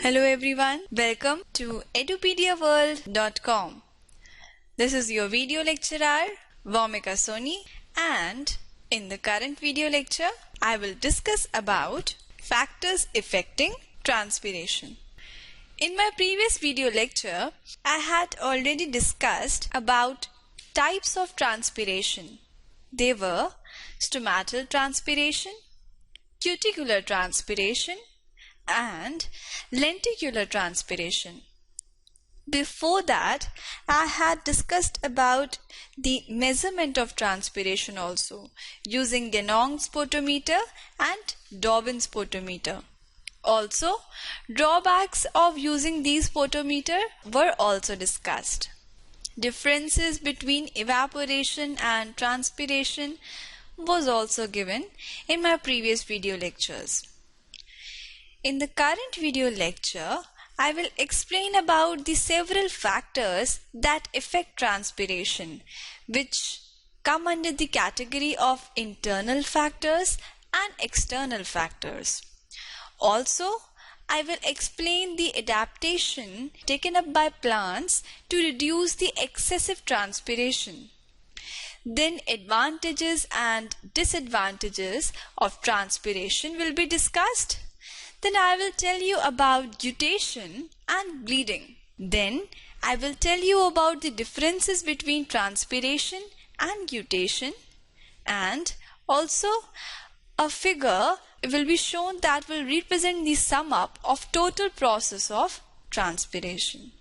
Hello everyone, welcome to edupediaworld.com. This is your video lecturer Vomika Soni, and in the current video lecture I will discuss about factors affecting transpiration. In my previous video lecture I had already discussed about types of transpiration. They were stomatal transpiration, cuticular transpiration and lenticular transpiration. Before that, I had discussed about the measurement of transpiration also using Ganong's spotometer and Dobbin's spotometer. Also, drawbacks of using these spotometer were also discussed. Differences between evaporation and transpiration was also given in my previous video lectures. In the current video lecture, I will explain about the several factors that affect transpiration, which come under the category of internal factors and external factors. Also, I will explain the adaptation taken up by plants to reduce the excessive transpiration. Then advantages and disadvantages of transpiration will be discussed. Then I will tell you about guttation and bleeding. Then I will tell you about the differences between transpiration and guttation, and also a figure will be shown that will represent the sum up of total process of transpiration.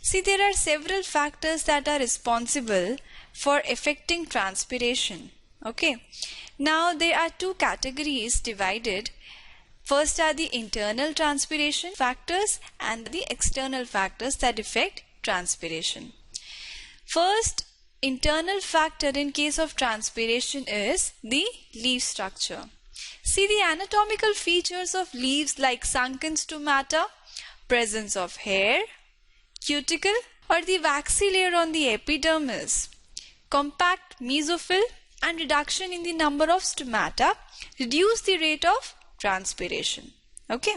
See, there are several factors that are responsible for affecting transpiration. Okay. Now there are two categories divided. First are the internal transpiration factors and the external factors that affect transpiration. First internal factor in case of transpiration is the leaf structure. See, the anatomical features of leaves like sunken stomata, presence of hair, cuticle or the waxy layer on the epidermis, compact mesophyll and reduction in the number of stomata reduce the rate of transpiration. Okay,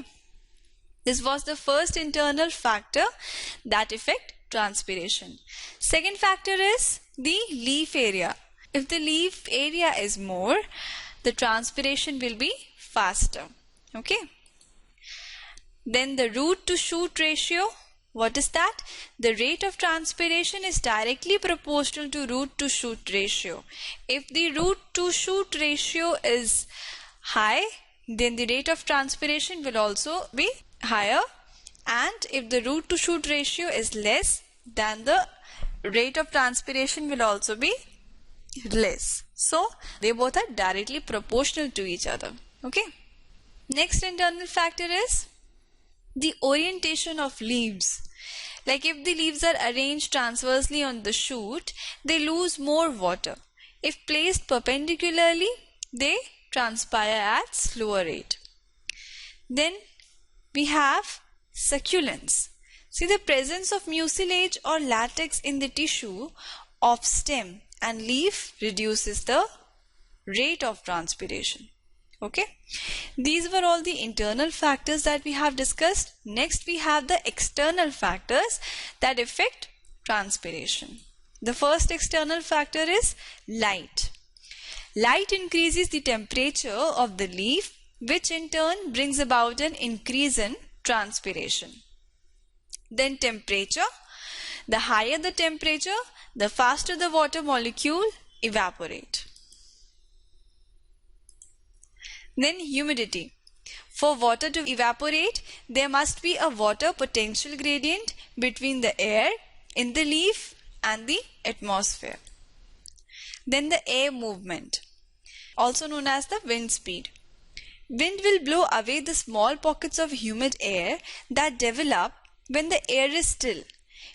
this was the first internal factor that affect transpiration. Second factor is the leaf area. If the leaf area is more, the transpiration will be faster. Okay, then the root to shoot ratio. What is that? The rate of transpiration is directly proportional to root to shoot ratio. If the root to shoot ratio is high, then the rate of transpiration will also be higher, and if the root to shoot ratio is less, then the rate of transpiration will also be less. So they both are directly proportional to each other. Okay. Next internal factor is the orientation of leaves. Like if the leaves are arranged transversely on the shoot, they lose more water. If placed perpendicularly, they transpire at slower rate. Then we have succulence. See, the presence of mucilage or latex in the tissue of stem and leaf reduces the rate of transpiration. Okay, these were all the internal factors that we have discussed. Next we have the external factors that affect transpiration. The first external factor is light. Light increases the temperature of the leaf, which in turn brings about an increase in transpiration. Then temperature. The higher the temperature, the faster the water molecule evaporate. Then humidity. For water to evaporate, there must be a water potential gradient between the air in the leaf and the atmosphere. Then the air movement, also known as the wind speed. Wind will blow away the small pockets of humid air that develop when the air is still.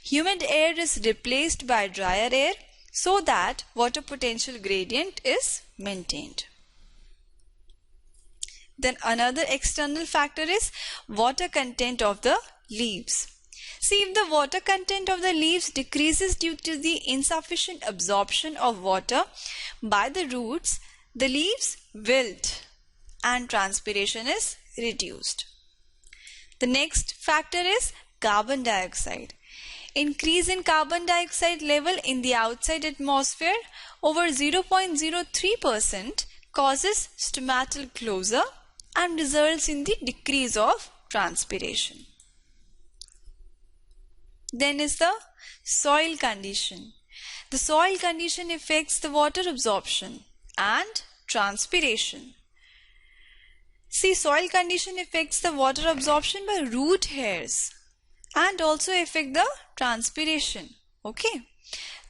Humid air is replaced by drier air so that water potential gradient is maintained. Then another external factor is water content of the leaves. See, if the water content of the leaves decreases due to the insufficient absorption of water by the roots, the leaves wilt and transpiration is reduced. The next factor is carbon dioxide. Increase in carbon dioxide level in the outside atmosphere over 0.03% causes stomatal closure and results in the decrease of transpiration. Then is the soil condition. The soil condition affects the water absorption and transpiration. See, soil condition affects the water absorption by root hairs and also affect the transpiration. Okay.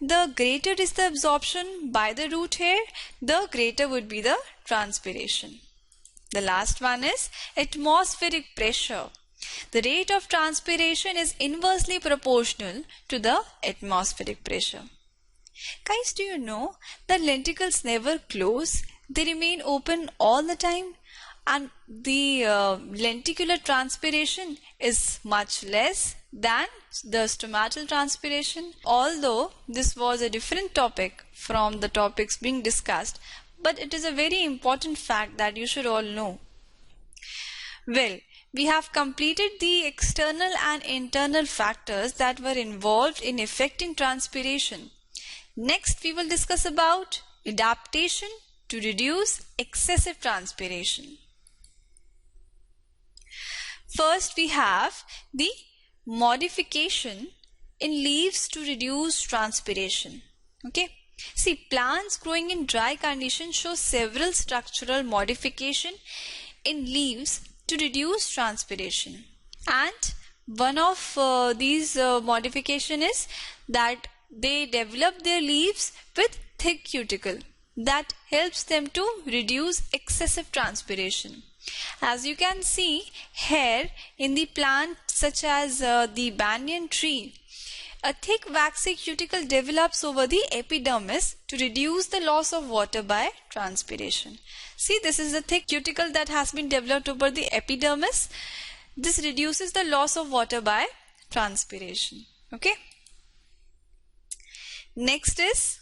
The greater is the absorption by the root hair, the greater would be the transpiration. The last one is atmospheric pressure. The rate of transpiration is inversely proportional to the atmospheric pressure. Guys, do you know that lenticles never close? They remain open all the time, and the lenticular transpiration is much less than the stomatal transpiration. Although this was a different topic from the topics being discussed, but it is a very important fact that you should all know. Well, we have completed the external and internal factors that were involved in affecting transpiration. Next, we will discuss about adaptation to reduce excessive transpiration. First, we have the modification in leaves to reduce transpiration. Okay. See, plants growing in dry conditions show several structural modification in leaves to reduce transpiration. And one of these modification is that they develop their leaves with thick cuticle that helps them to reduce excessive transpiration. As you can see here in the plant such as the banyan tree, a thick waxy cuticle develops over the epidermis to reduce the loss of water by transpiration. See, this is the thick cuticle that has been developed over the epidermis. This reduces the loss of water by transpiration. Okay. Next is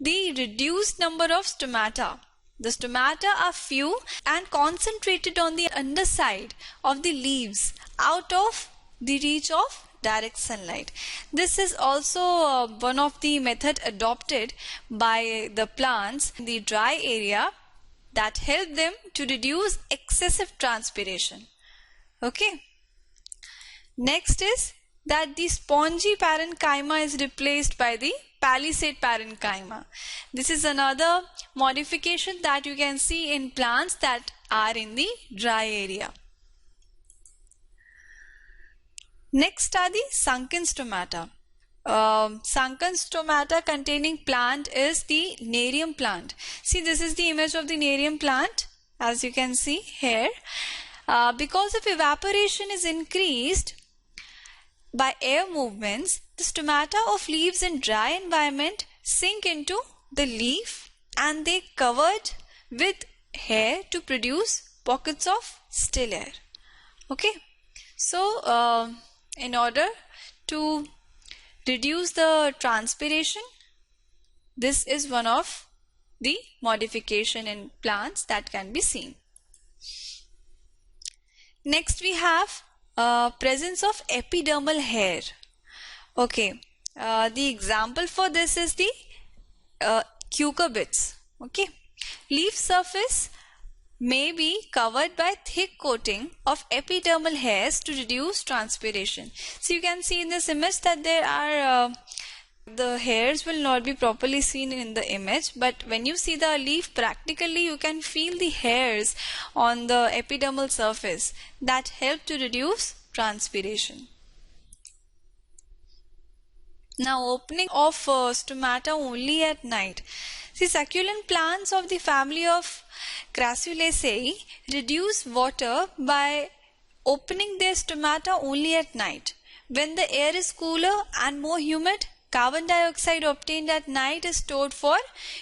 the reduced number of stomata. The stomata are few and concentrated on the underside of the leaves out of the reach of direct sunlight. This is also one of the method adopted by the plants in the dry area that help them to reduce excessive transpiration. Okay. Next is that the spongy parenchyma is replaced by the palisade parenchyma. This is another modification that you can see in plants that are in the dry area. Next are the sunken stomata. Sunken stomata containing plant is the nerium plant. See, this is the image of the nerium plant as you can see here. Because of evaporation is increased by air movements, the stomata of leaves in dry environment sink into the leaf and they covered with hair to produce pockets of still air. Okay. So, in order to reduce the transpiration, this is one of the modification in plants that can be seen. Next we have presence of epidermal hair. Okay, the example for this is the cucurbits. Okay, leaf surface may be covered by thick coating of epidermal hairs to reduce transpiration. So you can see in this image that there are the hairs will not be properly seen in the image, but when you see the leaf practically you can feel the hairs on the epidermal surface that help to reduce transpiration. Now, opening of stomata only at night. See, succulent plants of the family of Crassulaceae reduce water by opening their stomata only at night. When the air is cooler and more humid, carbon dioxide obtained at night is stored for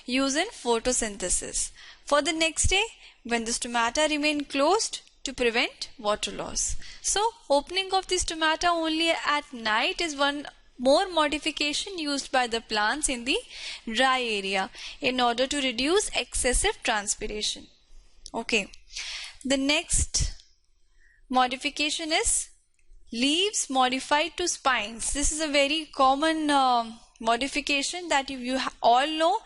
use in photosynthesis. For the next day, when the stomata remain closed to prevent water loss. So, opening of the stomata only at night is one more modification used by the plants in the dry area in order to reduce excessive transpiration. Okay. The next modification is Leaves modified to spines. This is a very common modification that you all know.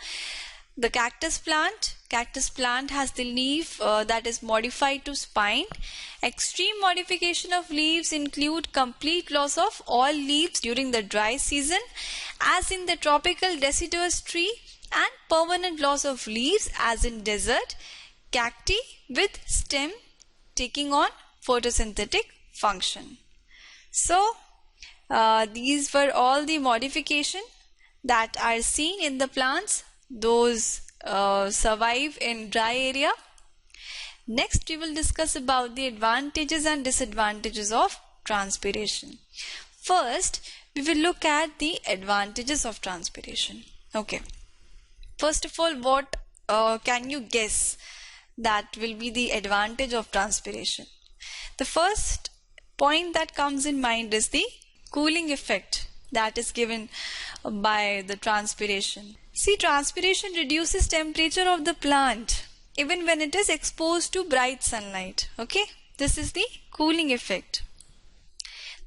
The cactus plant has the leaf that is modified to spine. Extreme modification of leaves include complete loss of all leaves during the dry season, as in the tropical deciduous tree, and permanent loss of leaves, as in desert cacti, with stem taking on photosynthetic function. So these were all the modification that are seen in the plants. Those survive in dry area. Next we will discuss about the advantages and disadvantages of transpiration. First we will look at the advantages of transpiration. Okay, first of all, what can you guess that will be the advantage of transpiration? The first point that comes in mind is the cooling effect that is given by the transpiration. See, transpiration reduces temperature of the plant even when it is exposed to bright sunlight. Okay, this is the cooling effect.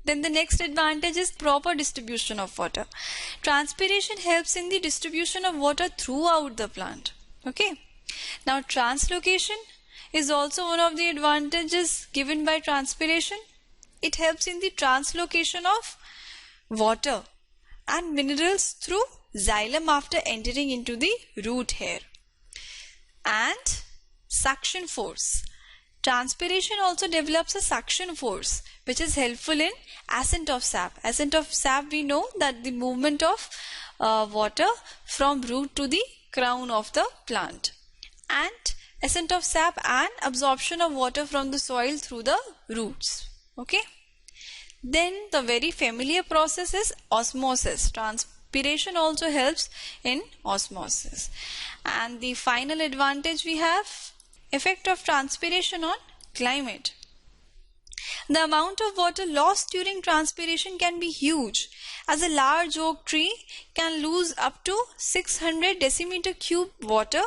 Then the next advantage is proper distribution of water. Transpiration helps in the distribution of water throughout the plant. Okay, now translocation is also one of the advantages given by transpiration. It helps in the translocation of water and minerals through xylem after entering into the root hair. And suction force. Transpiration also develops a suction force which is helpful in ascent of sap. Ascent of sap, we know that the movement of water from root to the crown of the plant. And ascent of sap and absorption of water from the soil through the roots. Okay, then the very familiar process is osmosis. Transpiration also helps in osmosis. And the final advantage we have, effect of transpiration on climate. The amount of water lost during transpiration can be huge, as a large oak tree can lose up to 600 decimeter cube water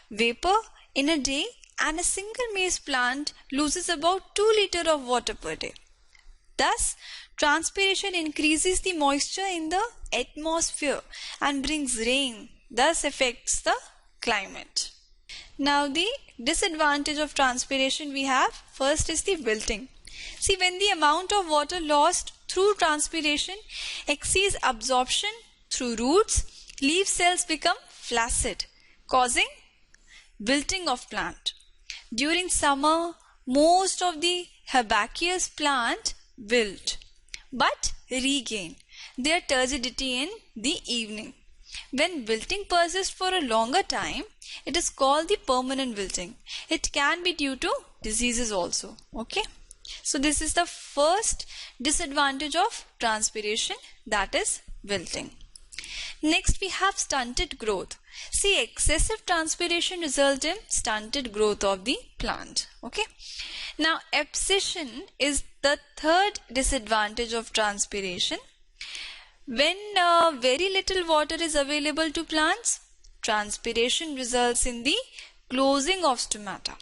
vapor in a day, and a single maize plant loses about 2 liters of water per day. Thus, transpiration increases the moisture in the atmosphere and brings rain, thus affects the climate. Now the disadvantage of transpiration we have, first is the wilting. See, when the amount of water lost through transpiration exceeds absorption through roots, leaf cells become flaccid, causing wilting of plant. During summer, most of the herbaceous plant wilt, but regain their turgidity in the evening. When wilting persists for a longer time, it is called the permanent wilting. It can be due to diseases also. Okay, so this is the first disadvantage of transpiration, that is wilting. Next we have stunted growth. See, excessive transpiration results in stunted growth of the plant. Okay, now abscission is the third disadvantage of transpiration. When very little water is available to plants, transpiration results in the closing of stomata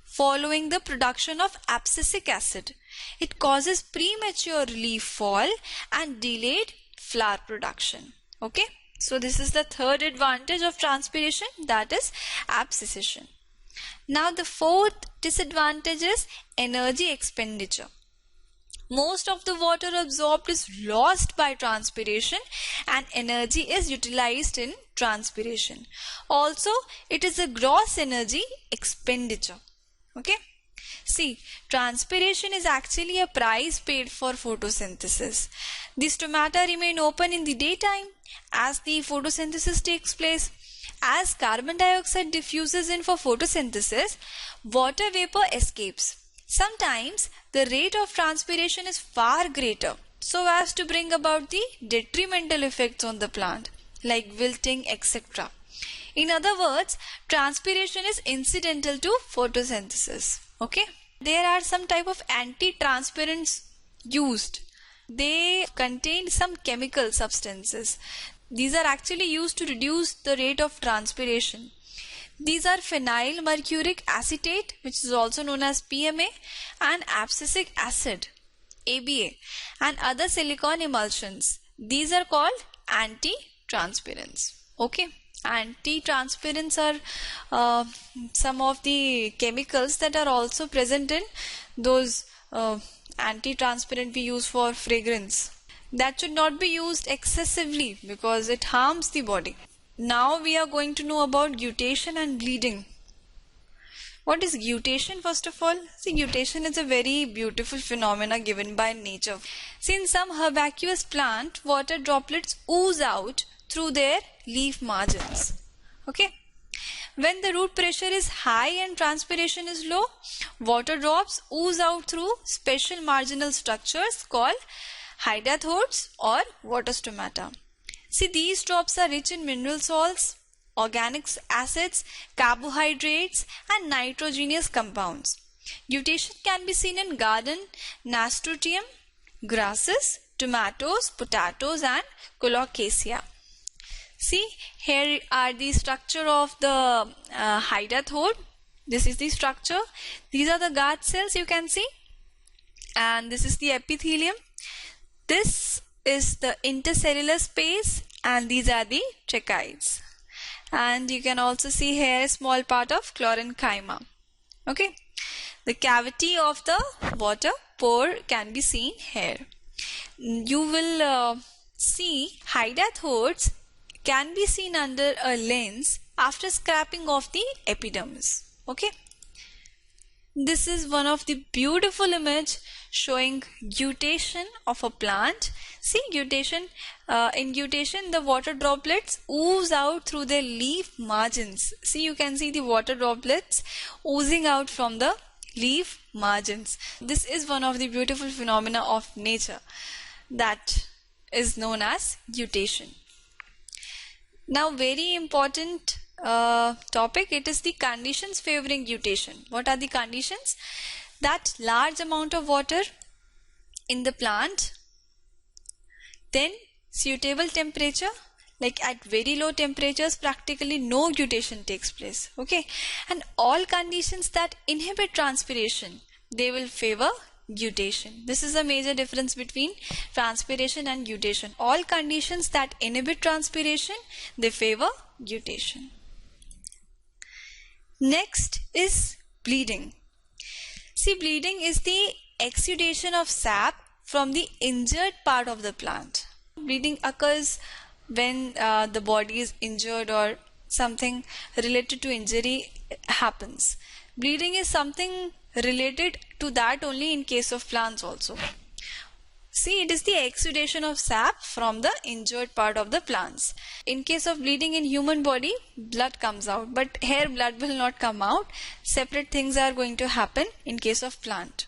following the production of abscisic acid. It causes premature leaf fall and delayed flower production. Okay, so this is the third advantage of transpiration, that is abscission. Now the fourth disadvantage is energy expenditure. Most of the water absorbed is lost by transpiration and energy is utilized in transpiration. Also, it is a gross energy expenditure. Okay, see, transpiration is actually a price paid for photosynthesis. The stomata remain open in the daytime as the photosynthesis takes place. As carbon dioxide diffuses in for photosynthesis, water vapor escapes. Sometimes the rate of transpiration is far greater, so as to bring about the detrimental effects on the plant like wilting, etc. In other words, transpiration is incidental to photosynthesis. Okay, there are some type of anti-transpirants used. They contain some chemical substances. These are actually used to reduce the rate of transpiration. These are phenyl mercuric acetate, which is also known as PMA, and abscisic acid. ABA, and other silicone emulsions. These are called anti-transpirants. Okay, anti-transpirants are some of the chemicals that are also present in those anti-transparent we use for fragrance. That should not be used excessively because it harms the body. Now we are going to know about guttation and bleeding. What is guttation first of all? See, guttation is a very beautiful phenomena given by nature. See, in some herbaceous plant, water droplets ooze out through their leaf margins. Okay. When the root pressure is high and transpiration is low, water drops ooze out through special marginal structures called hydatodes or water stomata. See, these drops are rich in mineral salts, organic acids, carbohydrates, and nitrogenous compounds. Guttation can be seen in garden nasturtium, grasses, tomatoes, potatoes, and colocasia. See, here are the structure of the hydathode. This is the structure. These are the guard cells you can see. And this is the epithelium. This is the intercellular space, and these are the tracheids. And you can also see here a small part of chlorenchyma. Okay. The cavity of the water pore can be seen here. You will see hydathodes can be seen under a lens after scraping off the epidermis. Okay. This is one of the beautiful image showing guttation of a plant. See, guttation. In guttation, the water droplets ooze out through their leaf margins. See, you can see the water droplets oozing out from the leaf margins. This is one of the beautiful phenomena of nature that is known as guttation. Now, very important topic, it is the conditions favoring guttation. What are the conditions? That large amount of water in the plant, then suitable temperature, like at very low temperatures practically no guttation takes place. Okay, and all conditions that inhibit transpiration, they will favor guttation. This is a major difference between transpiration and guttation. All conditions that inhibit transpiration, they favor guttation. Next is bleeding. See, bleeding is the exudation of sap from the injured part of the plant. Bleeding occurs when the body is injured or something related to injury happens. Bleeding is something related to that only in case of plants also. See, it is the exudation of sap from the injured part of the plants. In case of bleeding in human body, blood comes out, but here blood will not come out. Separate things are going to happen in case of plant.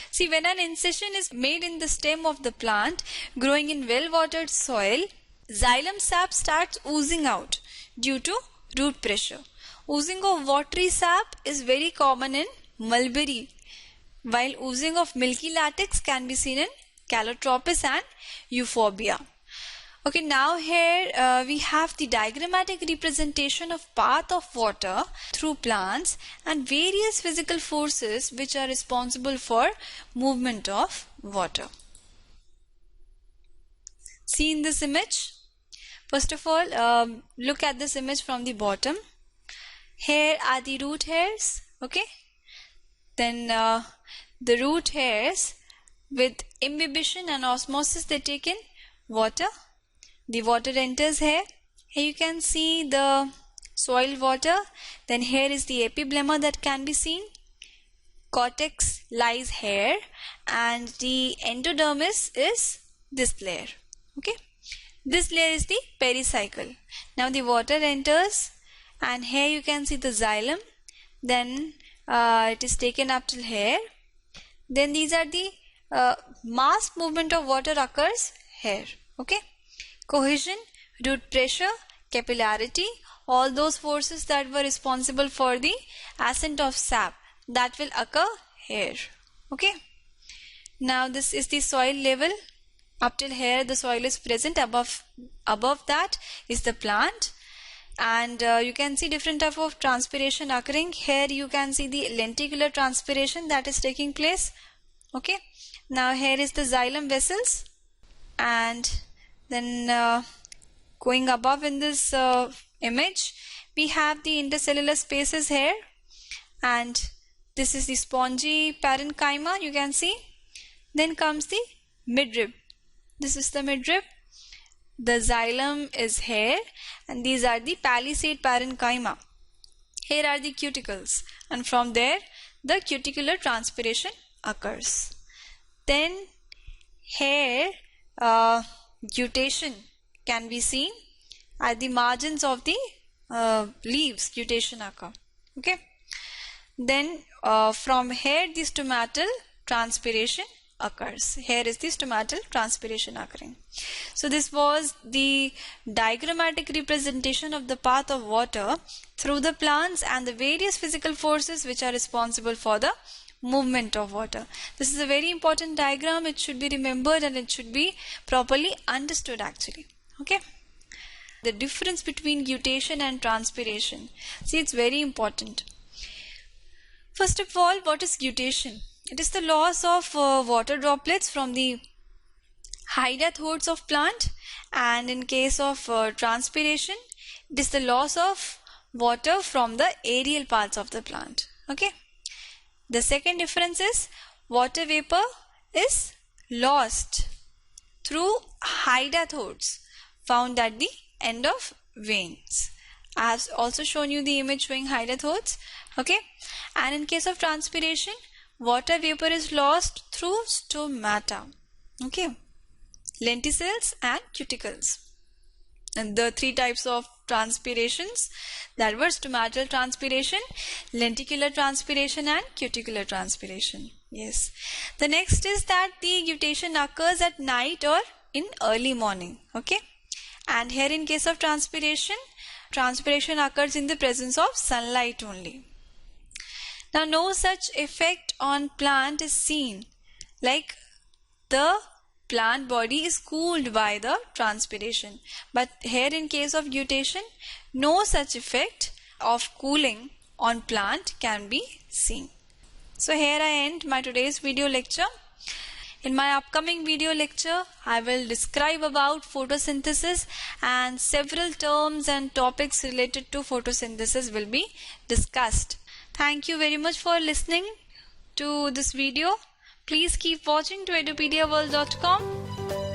See, when an incision is made in the stem of the plant growing in well-watered soil, xylem sap starts oozing out due to root pressure. Oozing of watery sap is very common in mulberry, while oozing of milky latex can be seen in Calotropis and Euphorbia. Okay, now here we have the diagrammatic representation of path of water through plants and various physical forces which are responsible for movement of water. See in this image. First of all, look at this image from the bottom. Here are the root hairs. Okay. Then the root hairs with imbibition and osmosis, they take in water. The water enters here. Here you can see the soil water. Then here is the epiblemma that can be seen. Cortex lies here and the endodermis is this layer. Okay. This layer is the pericycle. Now the water enters and here you can see the xylem. Then it is taken up till here. Then these are the mass movement of water occurs here. Okay. Cohesion, root pressure, capillarity, all those forces that were responsible for the ascent of sap, that will occur here. Okay. Now this is the soil level. Up till here the soil is present. Above that is the plant. And you can see different type of transpiration occurring. Here you can see the lenticular transpiration that is taking place. Okay. Now here is the xylem vessels, and then going above in this image, we have the intercellular spaces here, and this is the spongy parenchyma, you can see. Then comes the midrib. This is the midrib. The xylem is here, and these are the palisade parenchyma. Here are the cuticles, and from there the cuticular transpiration occurs. Then here gutation can be seen at the margins of the leaves. Gutation occur. Okay. Then from here the stomatal transpiration occurs. Here is the stomatal transpiration occurring. So this was the diagrammatic representation of the path of water through the plants and the various physical forces which are responsible for the movement of water. This is a very important diagram. It should be remembered and it should be properly understood actually. Okay. The difference between gutation and transpiration. See, it's very important. First of all, what is gutation? It is the loss of water droplets from the hydatodes of plant, and in case of transpiration, it is the loss of water from the aerial parts of the plant. Okay. The second difference is water vapor is lost through hydatodes found at the end of veins. I have also shown you the image showing hydatodes. Okay. And in case of transpiration, water vapor is lost through stomata. Okay. Lenticels and cuticles. And the three types of transpirations, that were stomatal transpiration, lenticular transpiration and cuticular transpiration. Yes. The next is that the gutation occurs at night or in early morning. Okay. And here in case of transpiration, transpiration occurs in the presence of sunlight only. Now no such effect on plant is seen, like the plant body is cooled by the transpiration. But here in case of gutation, no such effect of cooling on plant can be seen. So here I end my today's video lecture. In my upcoming video lecture, I will describe about photosynthesis, and several terms and topics related to photosynthesis will be discussed. Thank you very much for listening to this video. Please keep watching to edupediaworld.com.